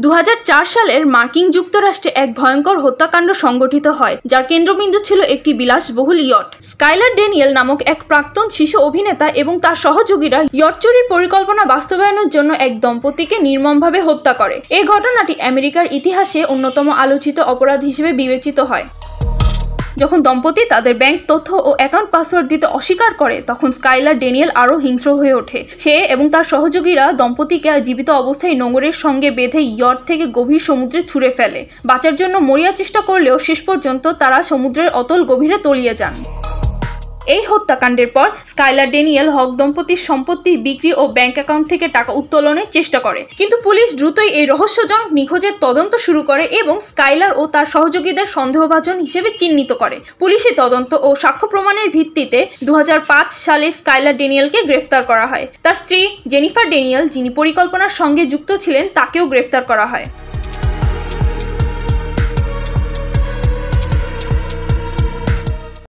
2004 সালের মার্কিন যুক্তরাষ্ট্রে এক ভয়ঙ্কর হত্যাকাণ্ড সংঘটিত হয়, যার কেন্দ্রবিন্দু ছিল একটি বিলাসবহুল ইয়ট। স্কাইলার ড্যানিয়েল নামক এক প্রাক্তন শিশু অভিনেতা এবং তার সহযোগীরা ইয়ট চুরির পরিকল্পনা বাস্তবায়নের জন্য এক দম্পতিকে নির্মমভাবে হত্যা করে। এই ঘটনাটি আমেরিকার ইতিহাসে অন্যতম আলোচিত অপরাধ হিসেবে বিবেচিত হয়। যখন দম্পতি তাদের ব্যাংক তথ্য ও অ্যাকাউন্ট পাসওয়ার্ড দিতে অস্বীকার করে, তখন স্কাইলার ড্যানিয়েল আরও হিংস্র হয়ে ওঠে। সে এবং তার সহযোগীরা দম্পতিকে জীবিত অবস্থায় নোঙরের সঙ্গে বেঁধে ইয়ট থেকে গভীর সমুদ্রে ছুঁড়ে ফেলে। বাঁচার জন্য মরিয়া চেষ্টা করলেও শেষ পর্যন্ত তারা সমুদ্রের অতল গভীরে তলিয়ে যান। এই হত্যাকাণ্ডের পর স্কাইলার ড্যানিয়েল হক দম্পতির সম্পত্তি বিক্রি ও ব্যাংক অ্যাকাউন্ট থেকে টাকা উত্তোলনের চেষ্টা করে, কিন্তু পুলিশ দ্রুতই এই রহস্যজনক নিখোঁজের তদন্ত শুরু করে এবং স্কাইলার ও তার সহযোগীদের সন্দেহভাজন হিসেবে চিহ্নিত করে। পুলিশি তদন্ত ও সাক্ষ্য প্রমাণের ভিত্তিতে 2005 সালে স্কাইলার ড্যানিয়েলকে গ্রেফতার করা হয়। তার স্ত্রী জেনিফার ড্যানিয়েল, যিনি পরিকল্পনার সঙ্গে যুক্ত ছিলেন, তাকেও গ্রেফতার করা হয়।